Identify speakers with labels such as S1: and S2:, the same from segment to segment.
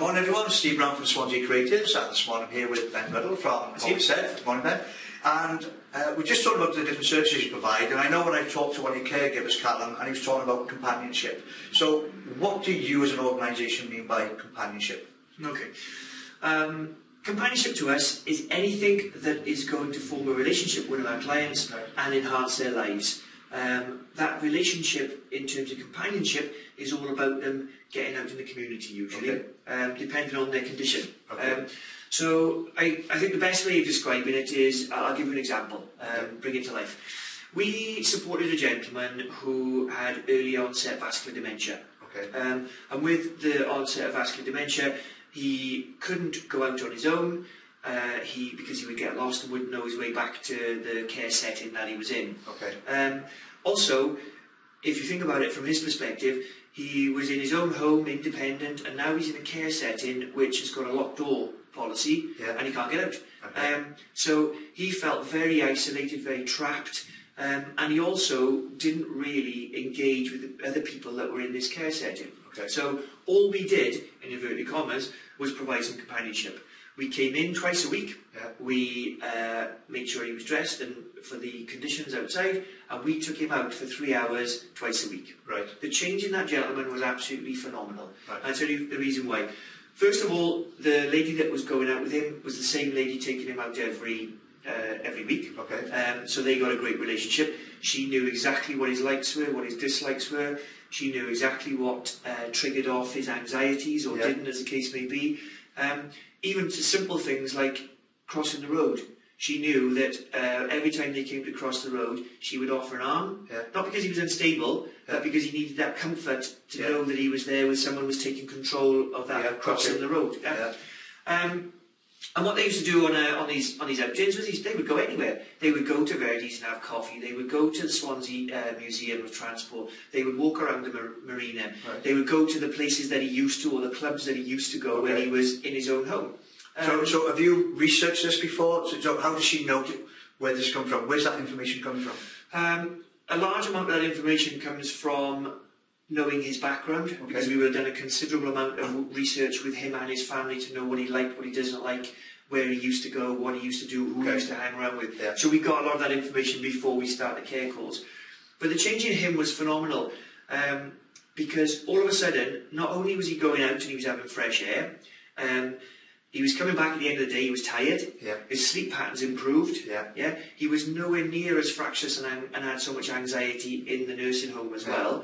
S1: Morning everyone, Steve Brown from Swansea Creatives, and this morning I'm here with Ben Riddle from Fforestfach. Morning Ben. And we're just talking about the different services you provide, and I know when I've talked to one of your caregivers, Callum, and he was talking about companionship. So what do you as an organisation mean by companionship?
S2: Okay. Companionship to us is anything that is going to form a relationship with our clients and enhance their lives. That relationship in terms of companionship is all about them getting out in the community usually, depending on their condition. So I think the best way of describing it is, I'll give you an example, bring it to life. We supported a gentleman who had early onset vascular dementia. And with the onset of vascular dementia, he couldn't go out on his own, because he would get lost and wouldn't know his way back to the care setting that he was in. Also, if you think about it from his perspective, he was in his own home, independent, and now he's in a care setting which has got a locked door policy, and he can't get out. So he felt very isolated, very trapped, and he also didn't really engage with the other people that were in this care setting. So all we did, in inverted commas, was provide some companionship. We came in twice a week, we made sure he was dressed and for the conditions outside, and we took him out for 3 hours twice a week. The change in that gentleman was absolutely phenomenal. I'll tell you the reason why. First of all, the lady that was going out with him was the same lady taking him out every week. So they got a great relationship. She knew exactly what his likes were, what his dislikes were. She knew exactly what triggered off his anxieties or didn't, as the case may be. Even to simple things like crossing the road. She knew that every time they came to cross the road, she would offer an arm, not because he was unstable, but because he needed that comfort to know that he was there with someone who was taking control of that crossing the road. And what they used to do on these outings was they would go anywhere. They would go to Verdi's and have coffee. They would go to the Swansea Museum of Transport. They would walk around the marina. They would go to the places that he used to, or the clubs that he used to go when he was in his own home.
S1: So have you researched this before? So how does she know where this comes from? Where's that information coming from?
S2: A large amount of that information comes from knowing his background, because we would have done a considerable amount of research with him and his family to know what he liked, what he doesn't like, where he used to go, what he used to do, who he used to hang around with. So we got a lot of that information before we started care calls. But the change in him was phenomenal, because all of a sudden, not only was he going out and he was having fresh air, he was coming back at the end of the day, he was tired, his sleep patterns improved, he was nowhere near as fractious and had so much anxiety in the nursing home as well.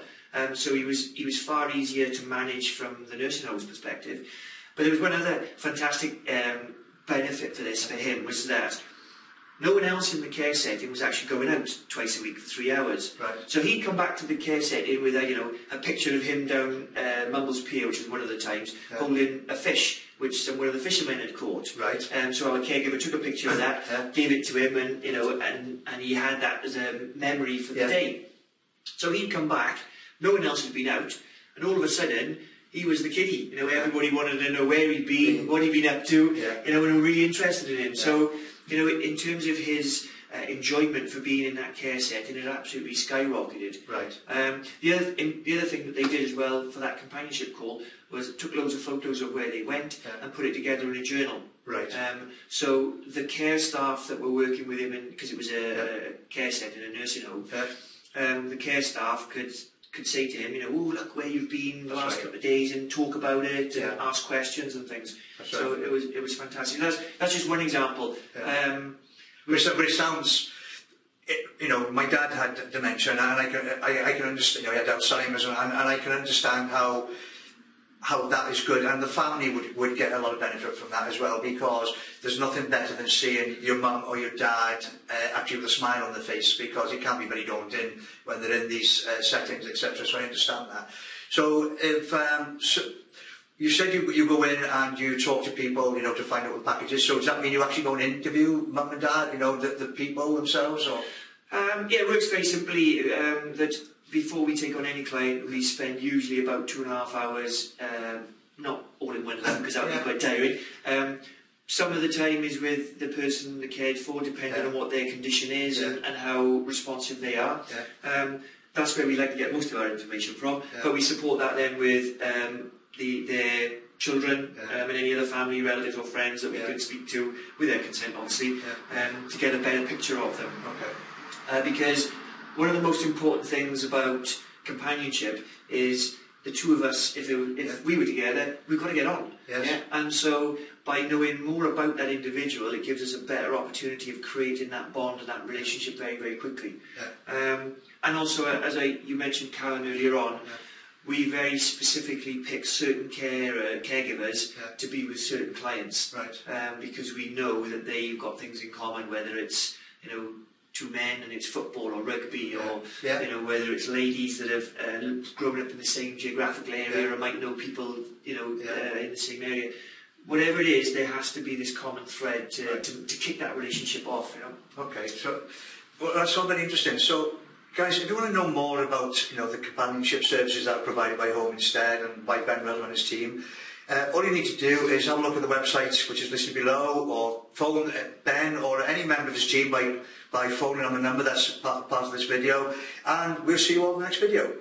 S2: So he was far easier to manage from the nursing home's perspective. But there was one other fantastic benefit for this for him, was that no one else in the care setting was actually going out twice a week for 3 hours. So he'd come back to the care setting with a picture of him down Mumbles Pier, which was one of the times, holding a fish, which one of the fishermen had caught. So our caregiver took a picture of that, gave it to him, and he had that as a memory for the day. So he'd come back, no one else had been out, and all of a sudden he was the kiddie. Everybody wanted to know where he'd been, what he'd been up to, and were really interested in him. So, in terms of his enjoyment for being in that care setting, it absolutely skyrocketed. The other thing that they did as well for that companionship call was took loads of photos of where they went and put it together in a journal. So the care staff that were working with him, because it was a care setting, a nursing home, the care staff could say to him, oh, look where you've been the last couple of days, and talk about it, and ask questions and things. So it was fantastic. That's just one example.
S1: But it sounds, my dad had dementia, and I can understand. He had Alzheimer's, and I can understand how that is good, and the family would get a lot of benefit from that as well, because there's nothing better than seeing your mum or your dad actually with a smile on their face, because it can be very daunting when they're in these settings, etc. So I understand that. So if you said you go in and you talk to people, to find out the packages. So does that mean you actually go and interview mum and dad, the people themselves, or?
S2: It works very simply. That before we take on any client, we spend usually about 2.5 hours, not all in one lump because that would be quite tiring. Some of the time is with the person they cared for, depending on what their condition is and how responsive they are. That's where we like to get most of our information from, but we support that then with their children and any other family, relatives or friends that we could speak to, with their consent obviously, to get a better picture of them. Because one of the most important things about companionship is the two of us, if we were together, we've got to get on. And so by knowing more about that individual, it gives us a better opportunity of creating that bond and that relationship very, very quickly. And also, as you mentioned, Callum, earlier on, we very specifically pick certain caregivers to be with certain clients, because we know that they've got things in common, whether it's, you know, two men and it's football or rugby, or you know, whether it's ladies that have grown up in the same geographical area or might know people, you know, in the same area. Whatever it is, there has to be this common thread to kick that relationship off. You know.
S1: Okay, so that's all very interesting. So, guys, if you want to know more about, you know, the companionship services that are provided by Home Instead and by Ben Riddle and his team, all you need to do is have a look at the website, which is listed below, or phone Ben or any member of his team by phoning on the number that's part of this video, and we'll see you all in the next video.